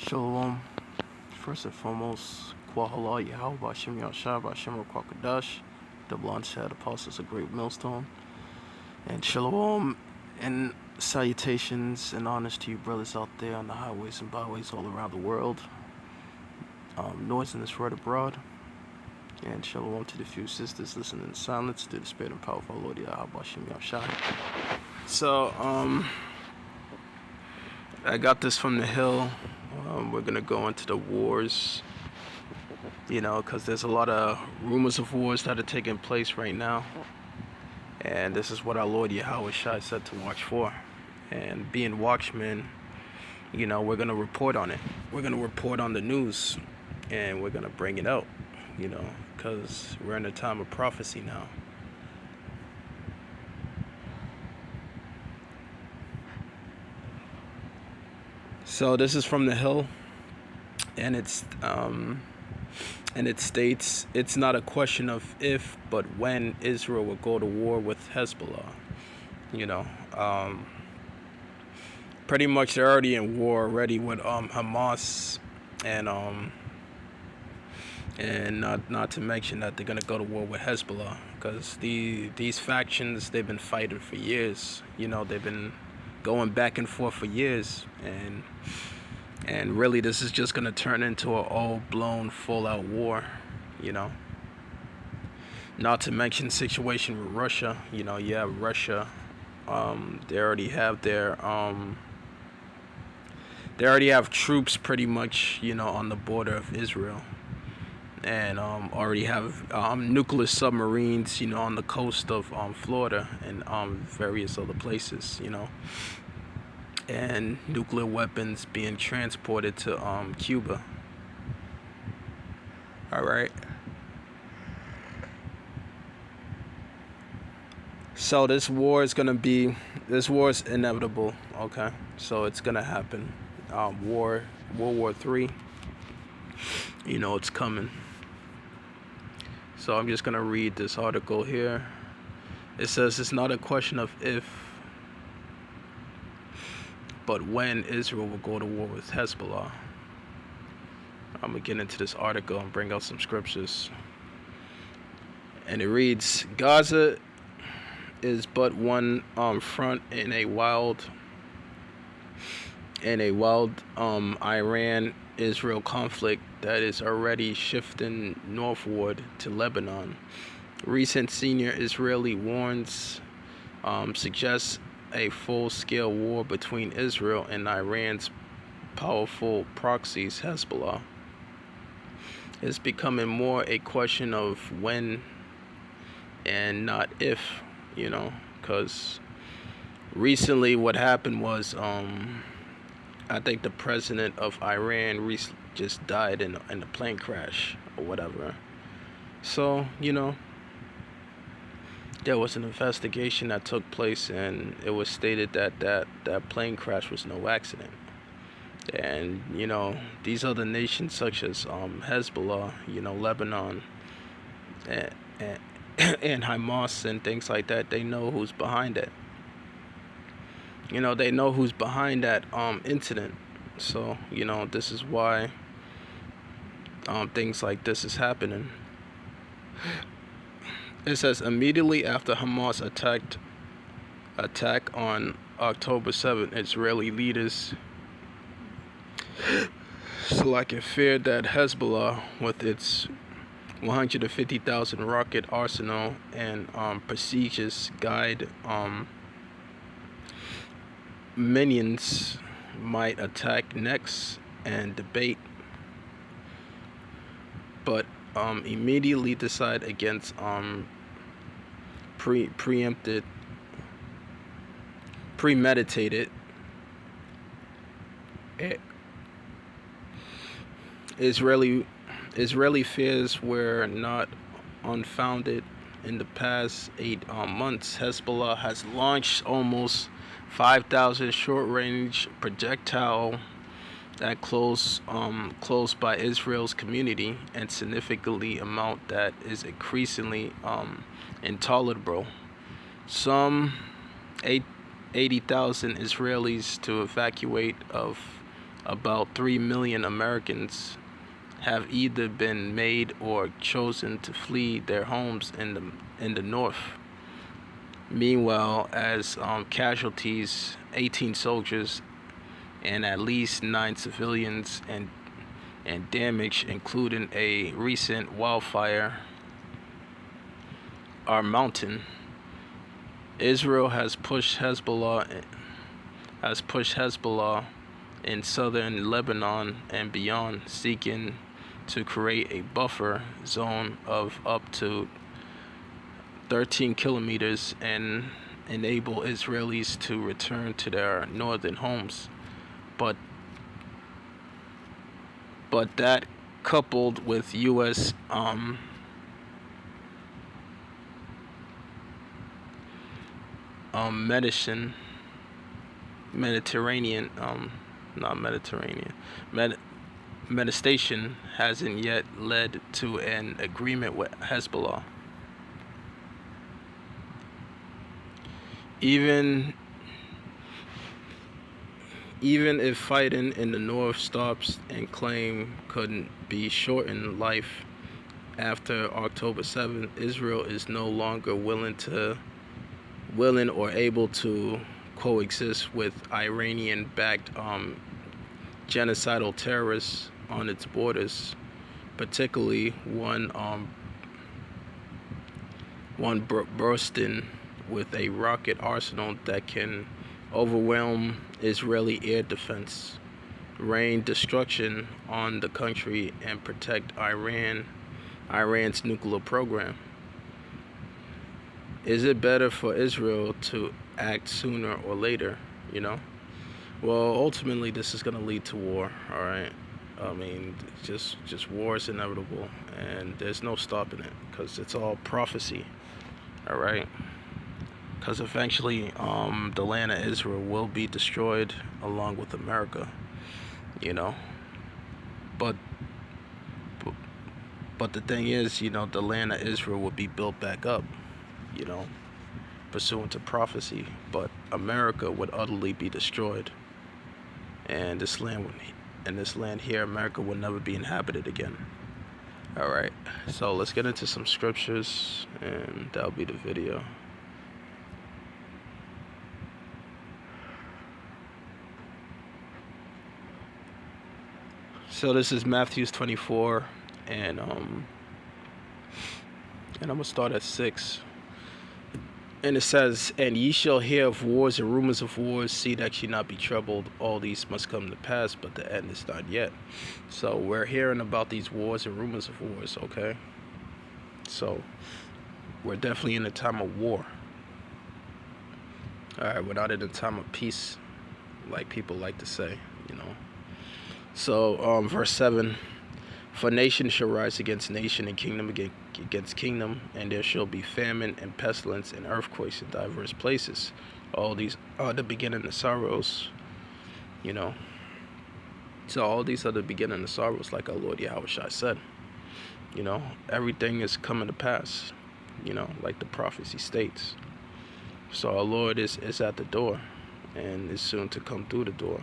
Shalom. First and foremost, Kwahala Yahweh Bashem Yahshua Bashem Kwakadash, the blonde head apostles, a great millstone. And Shalom and salutations and honors to you brothers out there on the highways and byways all around the world. Noise in this word abroad. And Shalom to the few sisters listening in silence through the spirit and power of our Lord Yahweh Bashem Yahshua. So, I got this from the Hill. We're going to go into the wars, because there's a lot of rumors of wars that are taking place right now. And this is what our Lord Yahweh Shai said to watch for. And being watchmen, we're going to report on it. We're going to report on the news. And we're going to bring it out, because we're in a time of prophecy now. So this is from the Hill, and it states it's not a question of if, but when Israel will go to war with Hezbollah. Pretty much they're already in war already with Hamas, and not to mention that they're gonna go to war with Hezbollah, because these factions, they've been fighting for years. They've been going back and forth for years, and really this is just gonna turn into an all-blown full-out war. Not to mention situation with Russia. Russia, they already have troops pretty much on the border of Israel, and already have nuclear submarines on the coast of Florida and various other places, and nuclear weapons being transported to Cuba. All right. So this war is inevitable. Okay, so it's gonna happen. World War III. It's coming. So I'm just gonna read this article here. It says it's not a question of if, but when Israel will go to war with Hezbollah. I'm gonna get into this article and bring out some scriptures. And it reads: Gaza is but one front in a wild Iran-Israel conflict that is already shifting northward to Lebanon. Recent senior Israeli warns suggests a full-scale war between Israel and Iran's powerful proxies, Hezbollah. It's becoming more a question of when and not if, because recently what happened was I think the president of Iran just died in a plane crash or whatever. So, there was an investigation that took place, and it was stated that plane crash was no accident. And, these other nations such as Hezbollah, Lebanon, and Hamas and things like that, they know who's behind it. They know who's behind that incident. So, this is why things like this is happening. It says immediately after Hamas attack on October 7th, Israeli leaders feared that Hezbollah, with its 150,000 rocket arsenal and prestigious guide minions, might attack next and debate, but immediately decide against premeditated Israeli fears were not unfounded. In the past 8 months, Hezbollah has launched almost 5,000 short-range projectile that close by Israel's community, and significantly amount that is increasingly intolerable. Some 80,000 Israelis to evacuate of about 3 million Americans have either been made or chosen to flee their homes in the north. Meanwhile, as casualties, 18 soldiers and at least 9 civilians and damage, including a recent wildfire, are mounting. Israel has pushed Hezbollah in southern Lebanon and beyond, seeking to create a buffer zone of up to 13 kilometers and enable Israelis to return to their northern homes. But that, coupled with U.S. Meditation hasn't yet led to an agreement with Hezbollah. Even if fighting in the north stops and claim couldn't be shortened life after October 7th, Israel is no longer willing or able to coexist with Iranian-backed genocidal terrorists on its borders, particularly one bursting with a rocket arsenal that can overwhelm Israeli air defense, rain destruction on the country, and protect Iran's nuclear program. Is it better for Israel to act sooner or later, Well, ultimately, this is going to lead to war, all right? I mean, just war is inevitable, and there's no stopping it, because it's all prophecy, all right? Because eventually, the land of Israel will be destroyed along with America, But the thing is, the land of Israel will be built back up, pursuant to prophecy. But America would utterly be destroyed, and this land here, America, will never be inhabited again. All right, so let's get into some scriptures, and that'll be the video. So this is Matthew 24, and I'm gonna start at 6. And it says, "And ye shall hear of wars and rumors of wars. See that ye not be troubled. All these must come to pass, but the end is not yet." So we're hearing about these wars and rumors of wars, okay? So we're definitely in a time of war. All right, we're not in a time of peace, like people like to say, So verse 7, "For nation shall rise against nation, and kingdom against kingdom, and there shall be famine and pestilence and earthquakes in diverse places. All these are the beginning of sorrows," So all these are the beginning of sorrows, like our Lord Yahushua said. Everything is coming to pass, like the prophecy states. So our Lord is at the door, and is soon to come through the door.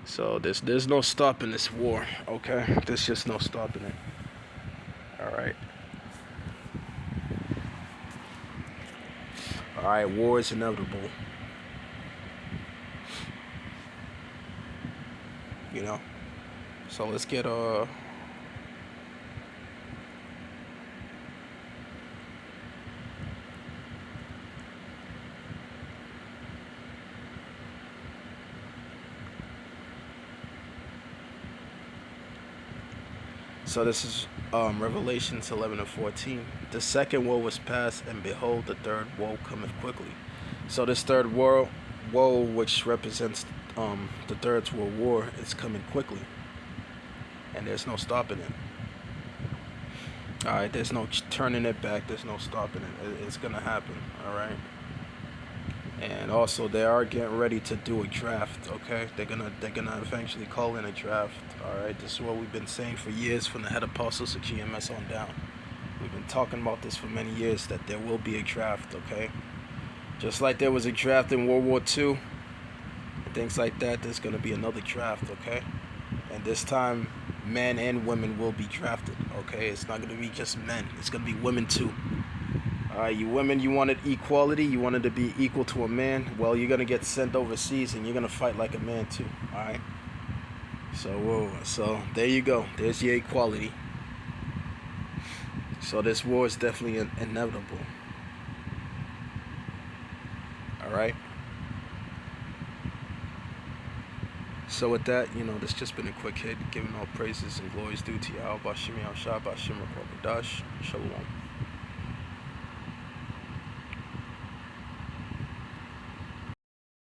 So there's no stopping this war, okay? There's just no stopping it. All right. All right, war is inevitable. So let's get So this is Revelations 11 and 14. "The second woe was past, and behold, the third woe cometh quickly." So this third woe, which represents the Third World War, is coming quickly, and there's no stopping it. All right, there's no turning it back. There's no stopping it. It's gonna happen. All right. And also, they are getting ready to do a draft. Okay, they're gonna eventually call in a draft. All right, this is what we've been saying for years, from the head apostles of GMS on down. We've been talking about this for many years, that there will be a draft. Okay, just like there was a draft in World War II, things like that, there's going to be another draft, okay? And this time, men and women will be drafted, okay? It's not going to be just men. It's going to be women too. All right, you women, you wanted equality. You wanted to be equal to a man. Well, you're going to get sent overseas and you're going to fight like a man too, all right? So there you go. There's your equality. So this war is definitely inevitable. All right? So with that, this just been a quick hit, giving all praises and glories due to Yahweh Bashim Yahshua Bashim Rakwadash. Shalom.